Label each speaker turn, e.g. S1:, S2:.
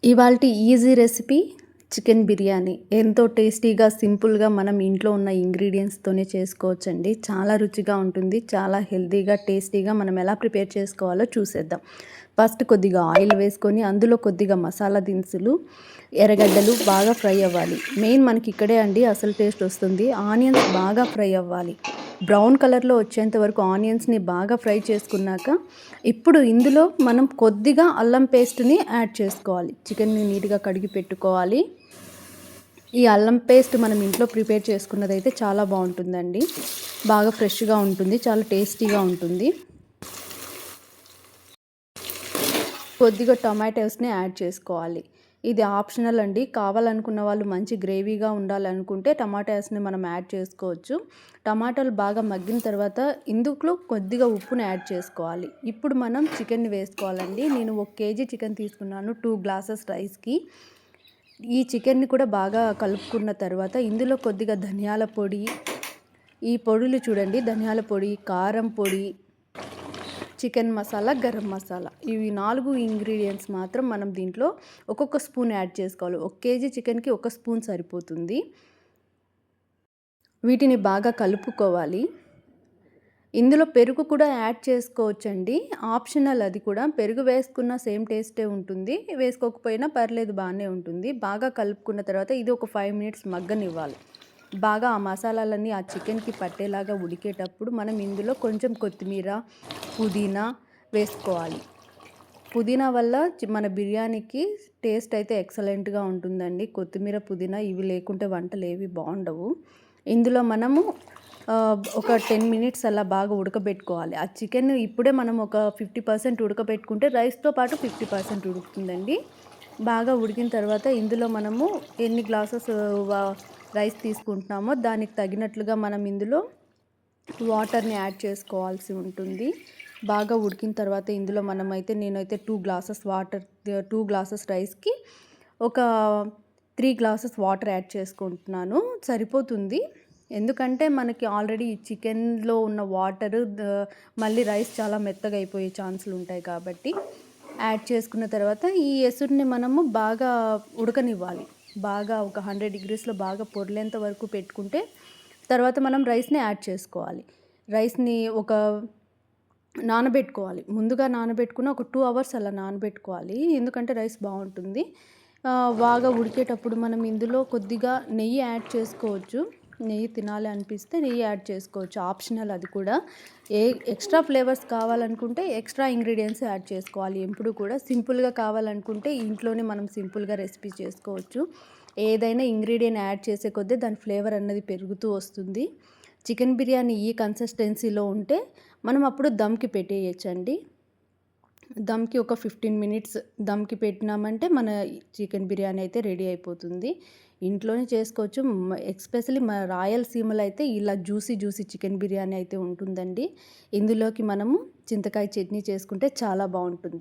S1: ఇవాల్టి easy recipe chicken biryani. ఎంతో టేస్టీగా, సింపుల్‌గా మనం ఇంట్లో ఉన్న ఇంగ్రీడియెంట్స్‌తోనే చేసుకోవచ్చండి. చాలా రుచిగా ఉంటుంది. చాలా హెల్తీగా, టేస్టీగా మనం ఎలా ప్రిపేర్ చేసుకోవాలో చూసేద్దాం. ఫస్ట్ కొద్దిగా ఆయిల్ వేసుకొని అందులో కొద్దిగా మసాలా దినుసులు, ఎర్రగడ్డలు బాగా ఫ్రై అవ్వాలి. మెయిన్ మనకి ఇక్కడే అండి అసలు టేస్ట్ వస్తుంది. ఆనియన్స్ బాగా ఫ్రై అవ్వాలి. బ్రౌన్ కలర్‌లో వచ్చేంత వరకు ఆనియన్స్‌ని బాగా ఫ్రై చేసుకున్నాక, ఇప్పుడు ఇందులో మనం కొద్దిగా అల్లం పేస్ట్‌ని యాడ్ చేసుకోవాలి. చికెన్‌ని నీట్‌గా కడిగి పెట్టుకోవాలి. ఈ అల్లం పేస్ట్ మనం ఇంట్లో ప్రిపేర్ చేసుకున్నదైతే చాలా బాగుంటుందండి. బాగా ఫ్రెష్‌గా ఉంటుంది. చాలా టేస్టీగా ఉంటుంది. కొద్దిగా టొమాటోస్‌ని యాడ్ చేసుకోవాలి. ఇది ఆప్షనల్ అండి. కావాలనుకున్న వాళ్ళు మంచి గ్రేవీగా ఉండాలనుకుంటే టమాటాస్‌ని మనం యాడ్ చేసుకోవచ్చు. టమాటాలు బాగా మగ్గిన తర్వాత ఇందులో కొద్దిగా ఉప్పుని యాడ్ చేసుకోవాలి. ఇప్పుడు మనం చికెన్‌ని వేసుకోవాలండి. నేను 1 కేజీ చికెన్ తీసుకున్నాను 2 గ్లాసెస్ రైస్‌కి. ఈ చికెన్‌ని కూడా బాగా కలుపుకున్న తర్వాత ఇందులో కొద్దిగా ధనియాల పొడి, ఈ పొడులు చూడండి ధనియాల పొడి, కారం పొడి, చికెన్ మసాలా, గరం మసాలా, ఇవి 4 ఇంగ్రీడియంట్స్ మాత్రం మనం దీంట్లో ఒక్కొక్క స్పూన్ యాడ్ చేసుకోవాలి. 1 కేజీ చికెన్‌కి 1 స్పూన్ సరిపోతుంది. వీటిని బాగా కలుపుకోవాలి. ఇందులో పెరుగు కూడా యాడ్ చేసుకోవచ్చండి. ఆప్షనల్ అది కూడా. పెరుగు వేసుకున్న సేమ్ టేస్టే ఉంటుంది. వేసుకోకపోయినా పర్లేదు బాగానే ఉంటుంది. బాగా కలుపుకున్న తర్వాత ఇది ఒక 5 మినిట్స్ మగ్గనివ్వాలి. బాగా ఆ మసాలాలన్నీ ఆ చికెన్‌కి పట్టేలాగా ఉడికేటప్పుడు మనం ఇందులో కొంచెం కొత్తిమీర, పుదీనా వేసుకోవాలి. పుదీనా వల్ల మన బిర్యానీకి టేస్ట్ అయితే ఎక్సలెంట్‌గా ఉంటుందండి. కొత్తిమీర, పుదీనా ఇవి లేకుంటే వంటలేవి బాగుండవు. ఇందులో మనము ఒక 10 మినిట్స్ అలా బాగా ఉడకబెట్టుకోవాలి. ఆ చికెన్ ఇప్పుడే మనం ఒక 50% ఉడకబెట్టుకుంటే రైస్‌తో పాటు 50% ఉడుకుతుందండి. బాగా ఉడికిన తర్వాత ఇందులో మనము ఎన్ని గ్లాసెస్ రైస్ తీసుకుంటున్నామో దానికి తగినట్లుగా మనం ఇందులో వాటర్‌ని యాడ్ చేసుకోవాల్సి ఉంటుంది. బాగా ఉడికిన తర్వాత ఇందులో నేనైతే 2 గ్లాసెస్ రైస్‌కి ఒక 3 గ్లాసెస్ వాటర్ యాడ్ చేసుకుంటున్నాను. సరిపోతుంది. ఎందుకంటే మనకి ఆల్రెడీ ఈ చికెన్‌లో ఉన్న వాటరు మళ్ళీ రైస్ చాలా మెత్తగా అయిపోయే ఛాన్సులు ఉంటాయి కాబట్టి యాడ్ చేసుకున్న తర్వాత ఈ ఎసురుని మనము బాగా ఉడకనివ్వాలి. బాగా ఒక 100 డిగ్రీస్‌లో బాగా పొర్లేంత వరకు పెట్టుకుంటే తర్వాత మనం రైస్‌ని యాడ్ చేసుకోవాలి. రైస్‌ని నానబెట్టుకోవాలి. ముందుగా నానబెట్టుకున్న ఒక 2 అవర్స్ అలా నానబెట్టుకోవాలి. ఎందుకంటే రైస్ బాగుంటుంది. బాగా ఉడికేటప్పుడు మనం ఇందులో కొద్దిగా నెయ్యి యాడ్ చేసుకోవచ్చు. నెయ్యి తినాలి అనిపిస్తే నెయ్యి యాడ్ చేసుకోవచ్చు. ఆప్షనల్ అది కూడా. ఎక్స్ట్రా ఫ్లేవర్స్ కావాలనుకుంటే ఎక్స్ట్రా ఇంగ్రీడియెంట్స్ యాడ్ చేసుకోవాలి. ఎప్పుడు కూడా సింపుల్‌గా కావాలనుకుంటే ఇంట్లోనే మనం సింపుల్‌గా రెసిపీ చేసుకోవచ్చు. ఏదైనా ఇంగ్రీడియెంట్ యాడ్ చేసే కొద్దీ దాని ఫ్లేవర్ అన్నది పెరుగుతూ వస్తుంది. చికెన్ బిర్యానీ ఈ కన్సిస్టెన్సీలో ఉంటే మనం అప్పుడు దమ్‌కి పెట్టేయొచ్చండి. దమ్‌కి ఒక 15 మినిట్స్ దమ్‌కి పెట్టినామంటే మన చికెన్ బిర్యానీ అయితే రెడీ అయిపోతుంది. ఇంట్లోనే చేసుకోవచ్చు. ఎస్పెషల్లీ మన రాయలసీమలో అయితే ఇలా జ్యూసీ చికెన్ బిర్యానీ అయితే ఉంటుందండి. ఇందులోకి మనము చింతకాయ చట్నీ చేసుకుంటే చాలా బాగుంటుంది.